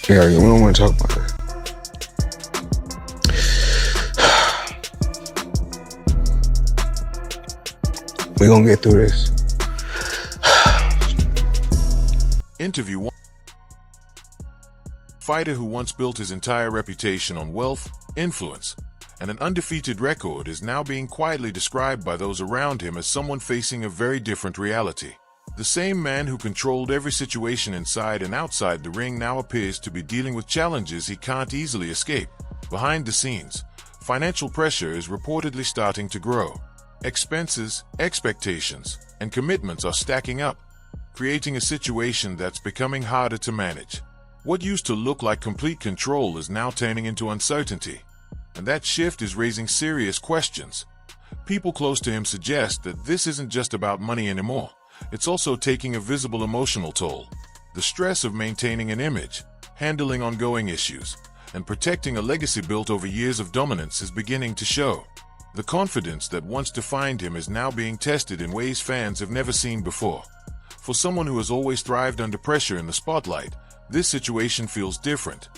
Yeah, we don't want to talk about that. We're gonna get through this. Interview 1. Fighter who once built his entire reputation on wealth, influence, and an undefeated record is now being quietly described by those around him as someone facing a very different reality. The same man who controlled every situation inside and outside the ring now appears to be dealing with challenges he can't easily escape. Behind the scenes, financial pressure is reportedly starting to grow. Expenses, expectations, and commitments are stacking up, creating a situation that's becoming harder to manage. What used to look like complete control is now turning into uncertainty, and that shift is raising serious questions. People close to him suggest that this isn't just about money anymore. It's also taking a visible emotional toll. The stress of maintaining an image, handling ongoing issues, and protecting a legacy built over years of dominance is beginning to show. The confidence that once defined him is now being tested in ways fans have never seen before. For someone who has always thrived under pressure in the spotlight, this situation feels different.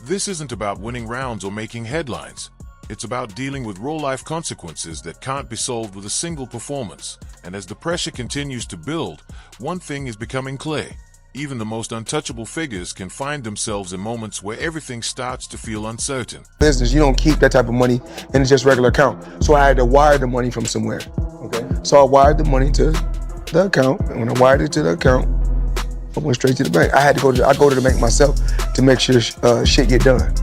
This isn't about winning rounds or making headlines. It's about dealing with real-life consequences that can't be solved with a single performance. And as the pressure continues to build, one thing is becoming clear. Even the most untouchable figures can find themselves in moments where everything starts to feel uncertain. Business, you don't keep that type of money in just regular account. So I had to wire the money from somewhere. Okay. So I wired the money to the account, and when I wired it to the account, I went straight to the bank. I go to the bank myself to make sure shit get done.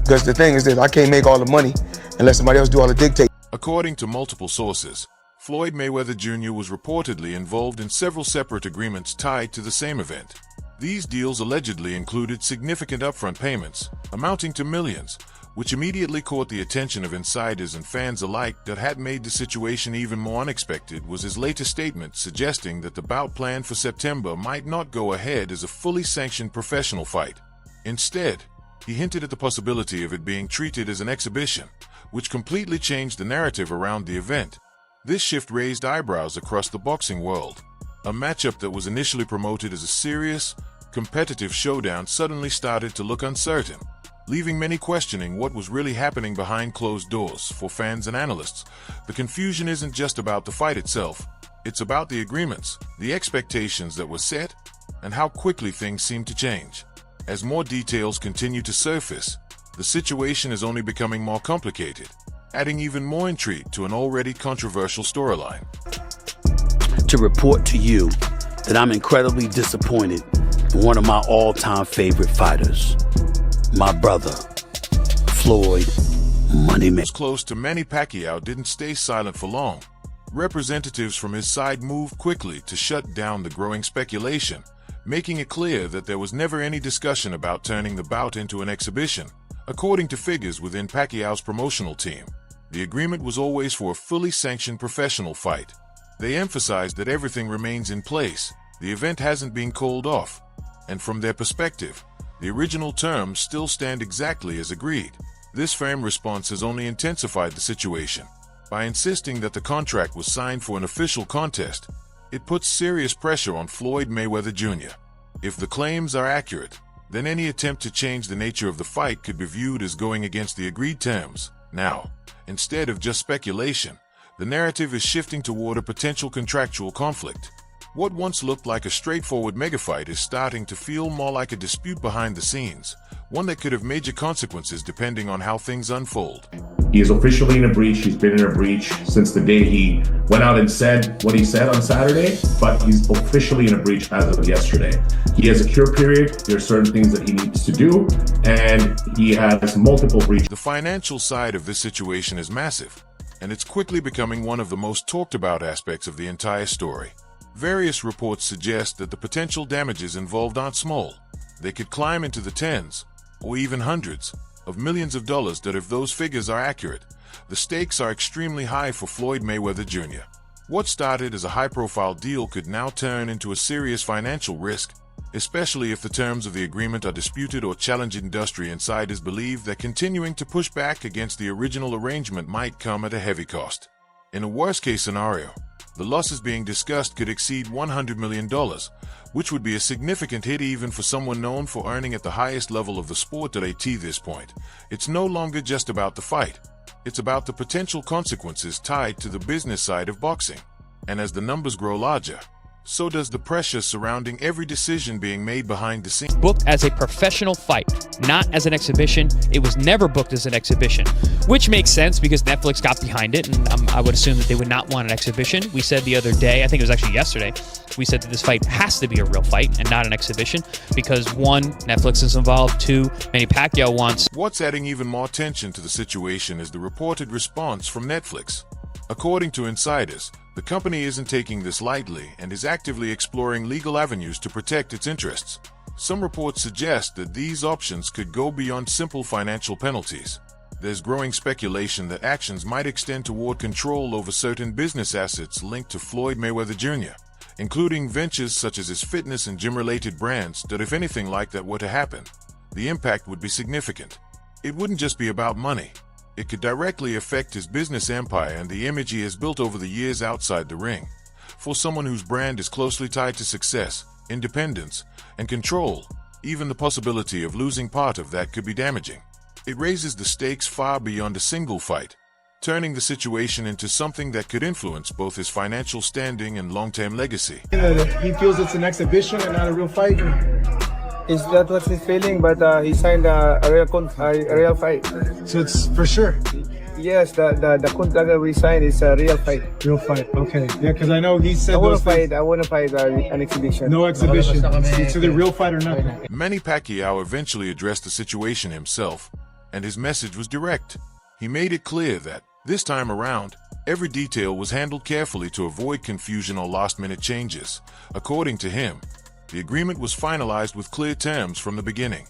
Because the thing is that I can't make all the money unless somebody else do all the dictating. According to multiple sources, Floyd Mayweather Jr. was reportedly involved in several separate agreements tied to the same event. These deals allegedly included significant upfront payments, amounting to millions, which immediately caught the attention of insiders and fans alike. That had made the situation even more unexpected was his latest statement suggesting that the bout planned for September might not go ahead as a fully sanctioned professional fight. Instead, he hinted at the possibility of it being treated as an exhibition, which completely changed the narrative around the event. This shift raised eyebrows across the boxing world. A matchup that was initially promoted as a serious, competitive showdown suddenly started to look uncertain, leaving many questioning what was really happening behind closed doors. For fans and analysts, the confusion isn't just about the fight itself. It's about the agreements, the expectations that were set, and how quickly things seem to change. As more details continue to surface, the situation is only becoming more complicated, adding even more intrigue to an already controversial storyline. To report to you that I'm incredibly disappointed in one of my all-time favorite fighters, my brother, Floyd Mayweather. Close to Manny Pacquiao didn't stay silent for long. Representatives from his side moved quickly to shut down the growing speculation, making it clear that there was never any discussion about turning the bout into an exhibition. According to figures within Pacquiao's promotional team, the agreement was always for a fully sanctioned professional fight. They emphasized that everything remains in place, the event hasn't been called off, and from their perspective, the original terms still stand exactly as agreed. This firm response has only intensified the situation. By insisting that the contract was signed for an official contest, it puts serious pressure on Floyd Mayweather Jr. If the claims are accurate, then any attempt to change the nature of the fight could be viewed as going against the agreed terms. Now, instead of just speculation, the narrative is shifting toward a potential contractual conflict. What once looked like a straightforward megafight is starting to feel more like a dispute behind the scenes, one that could have major consequences depending on how things unfold. He is officially in a breach. He's been in a breach since the day he went out and said what he said on Saturday, but he's officially in a breach as of yesterday. He has a cure period. There are certain things that he needs to do, and he has multiple breaches. The financial side of this situation is massive, and it's quickly becoming one of the most talked about aspects of the entire story. Various reports suggest that the potential damages involved aren't small. They could climb into the tens, or even hundreds, of millions of dollars. That if those figures are accurate, the stakes are extremely high for Floyd Mayweather Jr. What started as a high-profile deal could now turn into a serious financial risk, especially if the terms of the agreement are disputed or challenged. Industry insiders believe that continuing to push back against the original arrangement might come at a heavy cost. In a worst-case scenario, The losses being discussed could exceed $100 million, which would be a significant hit even for someone known for earning at the highest level of the sport at this point. It's no longer just about the fight. It's about the potential consequences tied to the business side of boxing. And as the numbers grow larger, so does the pressure surrounding every decision being made behind the scenes. Booked as a professional fight, not as an exhibition. It was never booked as an exhibition, which makes sense because Netflix got behind it, and I would assume that they would not want an exhibition. We said the other day, I think it was actually yesterday, we said that this fight has to be a real fight and not an exhibition because one, Netflix is involved, two, Manny Pacquiao wants. What's adding even more tension to the situation is the reported response from Netflix. According to insiders, the company isn't taking this lightly and is actively exploring legal avenues to protect its interests. Some reports suggest that these options could go beyond simple financial penalties. There's growing speculation that actions might extend toward control over certain business assets linked to Floyd Mayweather Jr., including ventures such as his fitness and gym-related brands that if anything like that were to happen, the impact would be significant. It wouldn't just be about money. It could directly affect his business empire and the image he has built over the years outside the ring. For someone whose brand is closely tied to success, independence, and control, even the possibility of losing part of that could be damaging. It raises the stakes far beyond a single fight, turning the situation into something that could influence both his financial standing and long-term legacy. He feels it's an exhibition and not a real fight. Is that what he's feeling? But he signed a real fight. So it's for sure. Yes, the contract that we signed is a real fight. Real fight, okay. Yeah, because I know he said I want to fight an exhibition. No exhibition. It's either real fight or nothing. Manny Pacquiao eventually addressed the situation himself, and his message was direct. He made it clear that, this time around, every detail was handled carefully to avoid confusion or last-minute changes. According to him, the agreement was finalized with clear terms from the beginning.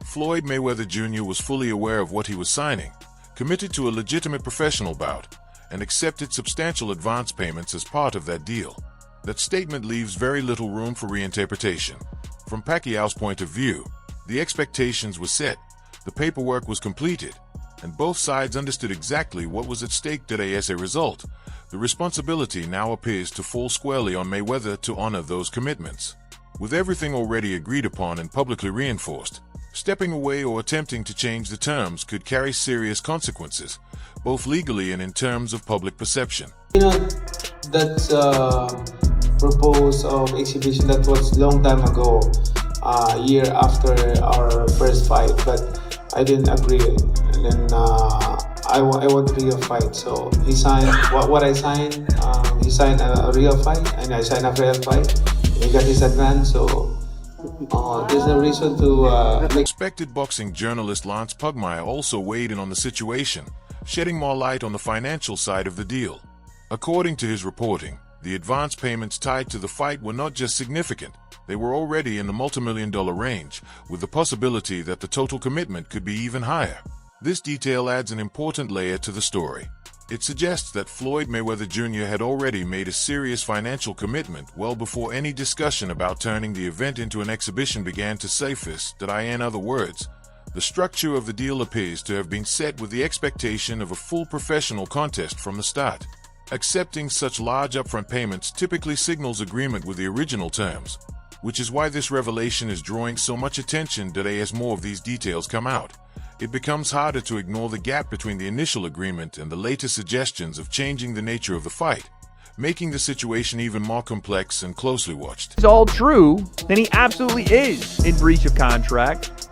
Floyd Mayweather Jr. was fully aware of what he was signing, committed to a legitimate professional bout, and accepted substantial advance payments as part of that deal. That statement leaves very little room for reinterpretation. From Pacquiao's point of view, the expectations were set, the paperwork was completed, and both sides understood exactly what was at stake today. As a result, the responsibility now appears to fall squarely on Mayweather to honor those commitments. With everything already agreed upon and publicly reinforced, stepping away or attempting to change the terms could carry serious consequences, both legally and in terms of public perception. You know, that proposed of exhibition that was long time ago, a year after our first fight, but I didn't agree. And then I want a real fight. So he signed what I signed. He signed a real fight, and I signed a real fight. He got his advance, so there's no reason to make. Respected boxing journalist Lance Pugmire also weighed in on the situation, shedding more light on the financial side of the deal. According to his reporting, the advance payments tied to the fight were not just significant, they were already in the multi-million-dollar range, with the possibility that the total commitment could be even higher. This detail adds an important layer to the story. It suggests that Floyd Mayweather Jr. had already made a serious financial commitment well before any discussion about turning the event into an exhibition began to surface. In other words, the structure of the deal appears to have been set with the expectation of a full professional contest from the start. Accepting such large upfront payments typically signals agreement with the original terms, which is why this revelation is drawing so much attention today. As more of these details come out, it becomes harder to ignore the gap between the initial agreement and the latest suggestions of changing the nature of the fight, making the situation even more complex and closely watched. If it's all true, then he absolutely is in breach of contract,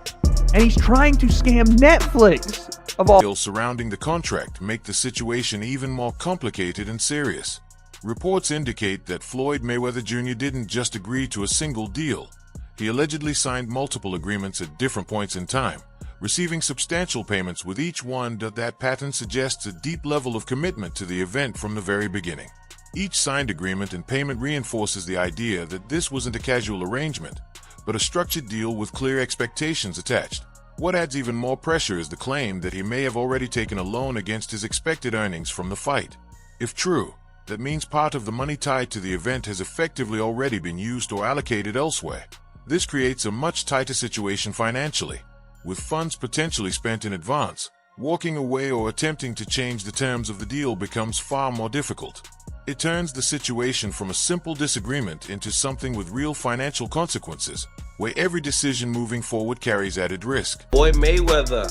and he's trying to scam Netflix of all. Details surrounding the contract make the situation even more complicated and serious. Reports indicate that Floyd Mayweather Jr. didn't just agree to a single deal. He allegedly signed multiple agreements at different points in time, receiving substantial payments with each one. That pattern suggests a deep level of commitment to the event from the very beginning. Each signed agreement and payment reinforces the idea that this wasn't a casual arrangement, but a structured deal with clear expectations attached. What adds even more pressure is the claim that he may have already taken a loan against his expected earnings from the fight. If true, that means part of the money tied to the event has effectively already been used or allocated elsewhere. This creates a much tighter situation financially. With funds potentially spent in advance, walking away or attempting to change the terms of the deal becomes far more difficult. It turns the situation from a simple disagreement into something with real financial consequences, where every decision moving forward carries added risk. Floyd Mayweather,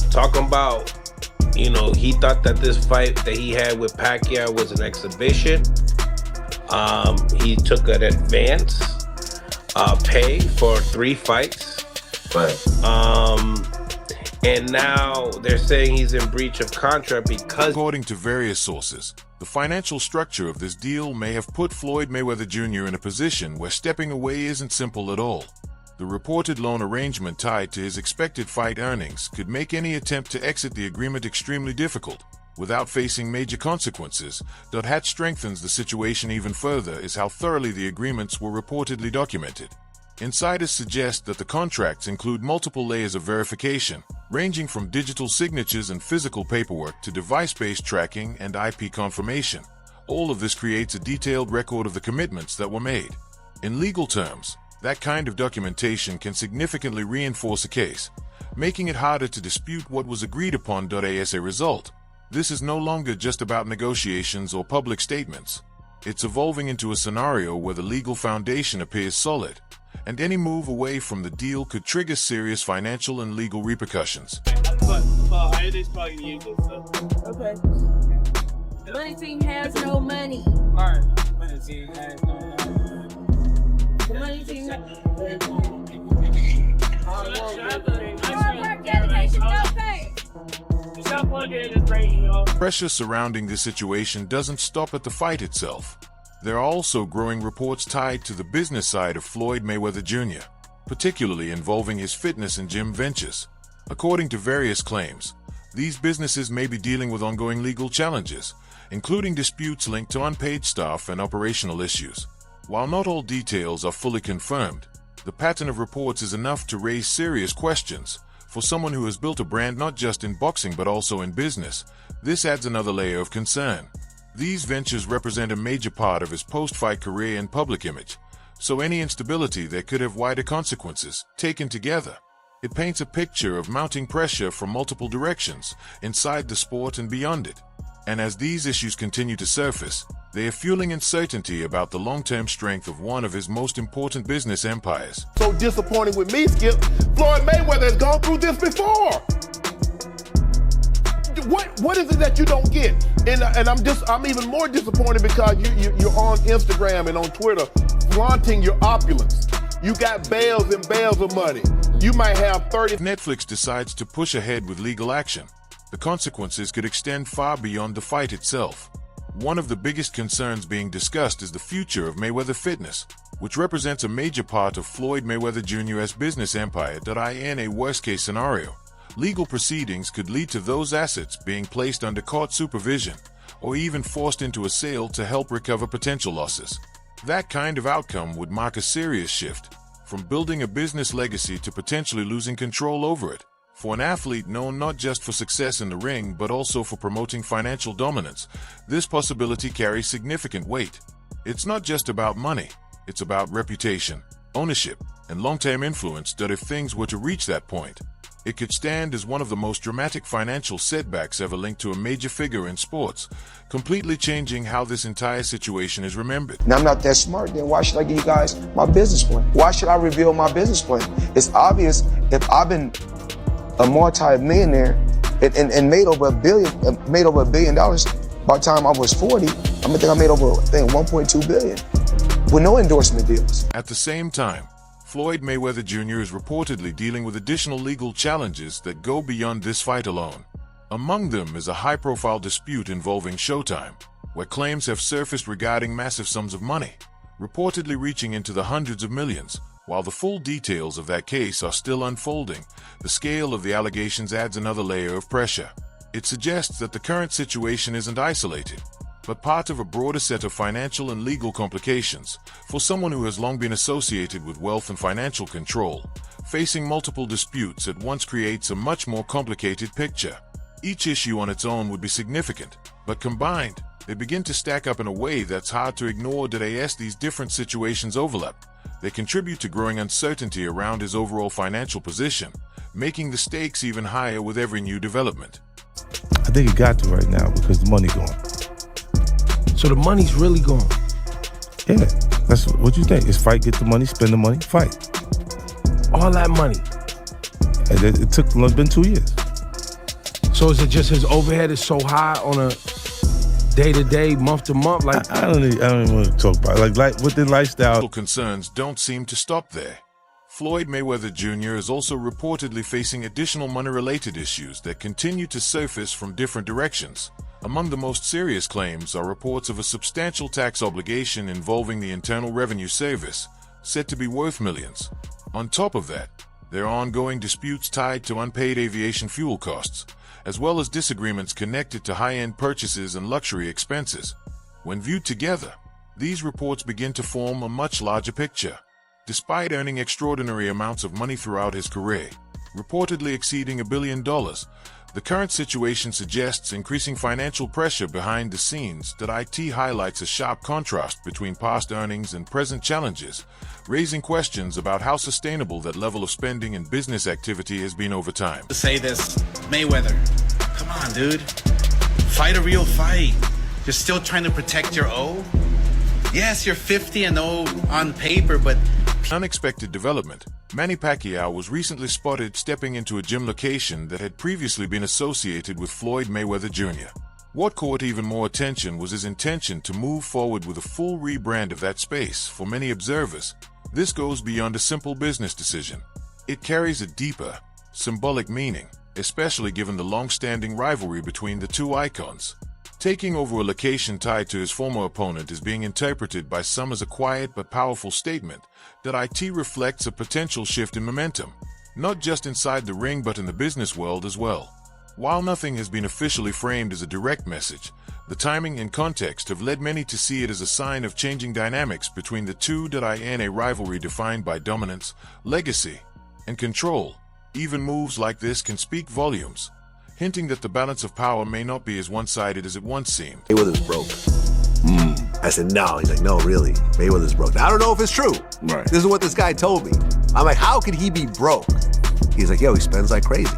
talking about, he thought that this fight that he had with Pacquiao was an exhibition. He took an advance pay for 3 fights. And now they're saying he's in breach of contract because... According to various sources, the financial structure of this deal may have put Floyd Mayweather Jr. in a position where stepping away isn't simple at all. The reported loan arrangement tied to his expected fight earnings could make any attempt to exit the agreement extremely difficult, without facing major consequences. What strengthens the situation even further is how thoroughly the agreements were reportedly documented. Insiders suggest that the contracts include multiple layers of verification, ranging from digital signatures and physical paperwork to device-based tracking and IP confirmation. All of this creates a detailed record of the commitments that were made. In legal terms, that kind of documentation can significantly reinforce a case, making it harder to dispute what was agreed upon. As a result, this is no longer just about negotiations or public statements. It's evolving into a scenario where the legal foundation appears solid, and any move away from the deal could trigger serious financial and legal repercussions. Okay. Money team has no money. Alright. Money team has no money. The money team has Pressure surrounding this situation doesn't stop at the fight itself. There are also growing reports tied to the business side of Floyd Mayweather Jr., particularly involving his fitness and gym ventures. According to various claims, these businesses may be dealing with ongoing legal challenges, including disputes linked to unpaid staff and operational issues. While not all details are fully confirmed, the pattern of reports is enough to raise serious questions. For someone who has built a brand not just in boxing but also in business, this adds another layer of concern. These ventures represent a major part of his post-fight career and public image, so any instability there could have wider consequences. Taken together, it paints a picture of mounting pressure from multiple directions, inside the sport and beyond it. And as these issues continue to surface, they are fueling uncertainty about the long-term strength of one of his most important business empires. So disappointing with me, Skip. Floyd Mayweather has gone through this before. What is it that you don't get? And I'm even more disappointed because you're on Instagram and on Twitter flaunting your opulence. You got bales and bales of money. You might have 30. If Netflix decides to push ahead with legal action, the consequences could extend far beyond the fight itself. One of the biggest concerns being discussed is the future of Mayweather Fitness, which represents a major part of Floyd Mayweather Jr.'s business empire. In a worst-case scenario, legal proceedings could lead to those assets being placed under court supervision, or even forced into a sale to help recover potential losses. That kind of outcome would mark a serious shift, from building a business legacy to potentially losing control over it. For an athlete known not just for success in the ring but also for promoting financial dominance, this possibility carries significant weight. It's not just about money, it's about reputation, ownership, and long-term influence. If things were to reach that point, it could stand as one of the most dramatic financial setbacks ever linked to a major figure in sports, completely changing how this entire situation is remembered. Now, I'm not that smart, then why should I give you guys my business plan? Why should I reveal my business plan? It's obvious if I've been a multi-millionaire and made over $1 billion by the time I was 40, I made over, $1.2 billion with no endorsement deals. At the same time, Floyd Mayweather Jr. is reportedly dealing with additional legal challenges that go beyond this fight alone. Among them is a high-profile dispute involving Showtime, where claims have surfaced regarding massive sums of money, reportedly reaching into the hundreds of millions. While the full details of that case are still unfolding, the scale of the allegations adds another layer of pressure. It suggests that the current situation isn't isolated, but part of a broader set of financial and legal complications. For someone who has long been associated with wealth and financial control, facing multiple disputes at once creates a much more complicated picture. Each issue on its own would be significant, but combined, they begin to stack up in a way that's hard to ignore. As these different situations overlap, they contribute to growing uncertainty around his overall financial position, making the stakes even higher with every new development. I think it got to right now because the money gone. So the money's really gone. Yeah, that's what you think. It's fight, get the money, spend the money, fight. All that money. And it took been 2 years. So is it just his overhead is so high on a day-to-day, month-to-month? Like I don't even want to talk about it. Like with the lifestyle. Concerns don't seem to stop there. Floyd Mayweather Jr. is also reportedly facing additional money-related issues that continue to surface from different directions. Among the most serious claims are reports of a substantial tax obligation involving the Internal Revenue Service, said to be worth millions. On top of that, there are ongoing disputes tied to unpaid aviation fuel costs, as well as disagreements connected to high-end purchases and luxury expenses. When viewed together, these reports begin to form a much larger picture. Despite earning extraordinary amounts of money throughout his career, reportedly exceeding $1 billion, the current situation suggests increasing financial pressure behind the scenes that IT highlights a sharp contrast between past earnings and present challenges, raising questions about how sustainable that level of spending and business activity has been over time. To say this, Mayweather, come on, dude. Fight a real fight. You're still trying to protect your O? Yes, you're 50-0 on paper, but... Unexpected development. Manny Pacquiao was recently spotted stepping into a gym location that had previously been associated with Floyd Mayweather Jr. What caught even more attention was his intention to move forward with a full rebrand of that space. For many observers, this goes beyond a simple business decision. It carries a deeper, symbolic meaning, especially given the long-standing rivalry between the two icons. Taking over a location tied to his former opponent is being interpreted by some as a quiet but powerful statement that IT reflects a potential shift in momentum, not just inside the ring but in the business world as well. While nothing has been officially framed as a direct message, the timing and context have led many to see it as a sign of changing dynamics between the two. In a rivalry defined by dominance, legacy, and control. Even moves like this can speak volumes, hinting that the balance of power may not be as one-sided as it once seemed. Mayweather's broke. I said, no. He's like, no, really. Mayweather's broke. Now, I don't know if it's true. Right. This is what this guy told me. I'm like, how could he be broke? He's like, yo, he spends like crazy.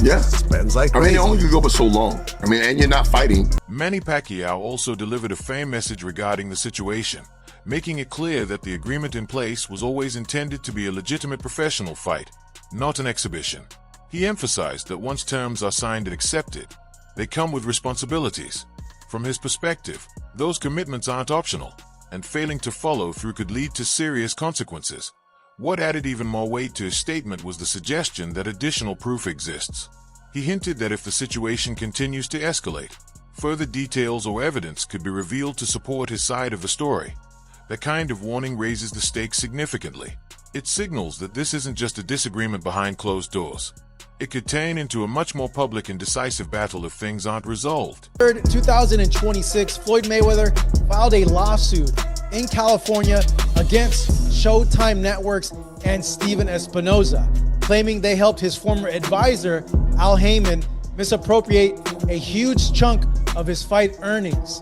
Yeah. Spends like I crazy. mean, it only could go for so long. I mean, and you're not fighting. Manny Pacquiao also delivered a firm message regarding the situation, making it clear that the agreement in place was always intended to be a legitimate professional fight, not an exhibition. He emphasized that once terms are signed and accepted, they come with responsibilities. From his perspective, those commitments aren't optional, and failing to follow through could lead to serious consequences. What added even more weight to his statement was the suggestion that additional proof exists. He hinted that if the situation continues to escalate, further details or evidence could be revealed to support his side of the story. That kind of warning raises the stakes significantly. It signals that this isn't just a disagreement behind closed doors. It could turn into a much more public and decisive battle if things aren't resolved. 2026, Floyd Mayweather filed a lawsuit in California against Showtime Networks and Steven Espinoza, claiming they helped his former advisor, Al Heyman, misappropriate a huge chunk of his fight earnings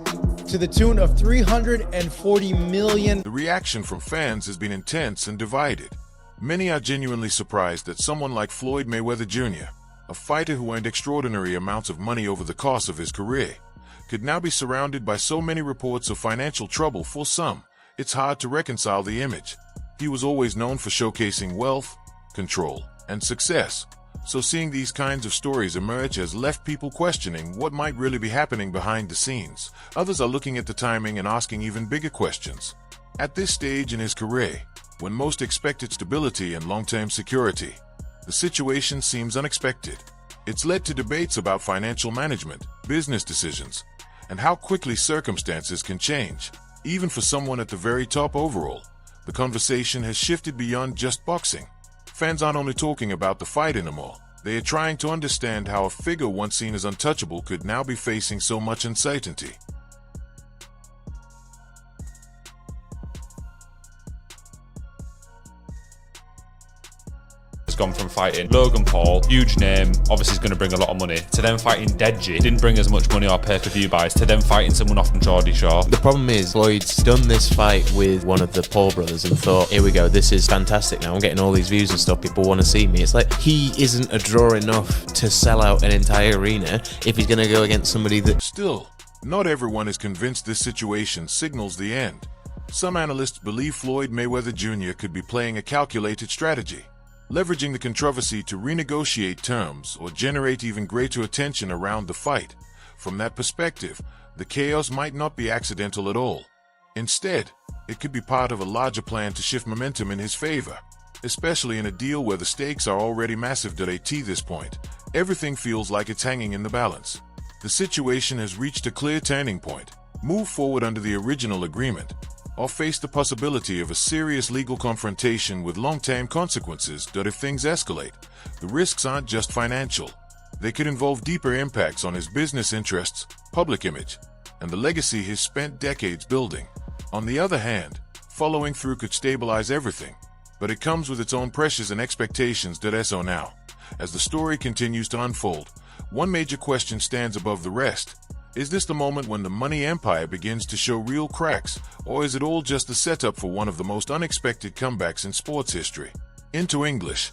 to the tune of $340 million. The reaction from fans has been intense and divided. Many are genuinely surprised that someone like Floyd Mayweather Jr., a fighter who earned extraordinary amounts of money over the course of his career, could now be surrounded by so many reports of financial trouble. For some, it's hard to reconcile the image. He was always known for showcasing wealth, control, and success, so seeing these kinds of stories emerge has left people questioning what might really be happening behind the scenes. Others are looking at the timing and asking even bigger questions. At this stage in his career, when most expected stability and long-term security, the situation seems unexpected. It's led to debates about financial management, business decisions, and how quickly circumstances can change. Even for someone at the very top overall, the conversation has shifted beyond just boxing. Fans aren't only talking about the fight anymore, they are trying to understand how a figure once seen as untouchable could now be facing so much uncertainty. Gone from fighting Logan Paul, huge name, obviously is going to bring a lot of money, to then fighting Deji, didn't bring as much money or pay-per-view buys, to then fighting someone off from Geordie Shore. The problem is Floyd's done this fight with one of the Paul brothers and thought, here we go, this is fantastic now, I'm getting all these views and stuff, people want to see me. It's like, he isn't a draw enough to sell out an entire arena if he's going to go against somebody that... Still, Not everyone is convinced this situation signals the end. Some analysts believe Floyd Mayweather Jr. could be playing a calculated strategy, leveraging the controversy to renegotiate terms or generate even greater attention around the fight. From that perspective, the chaos might not be accidental at all. Instead, it could be part of a larger plan to shift momentum in his favor, especially in a deal where the stakes are already massive. At this point, everything feels like it's hanging in the balance. The situation has reached a clear turning point. Move forward under the original agreement, or face the possibility of a serious legal confrontation with long-term consequences. If things escalate, the risks aren't just financial. They could involve deeper impacts on his business interests, public image, and the legacy he's spent decades building. On the other hand, following through could stabilize everything, but it comes with its own pressures and expectations. So now, as the story continues to unfold, one major question stands above the rest. Is this the moment when the money empire begins to show real cracks, or is it all just a setup for one of the most unexpected comebacks in sports history? Into English.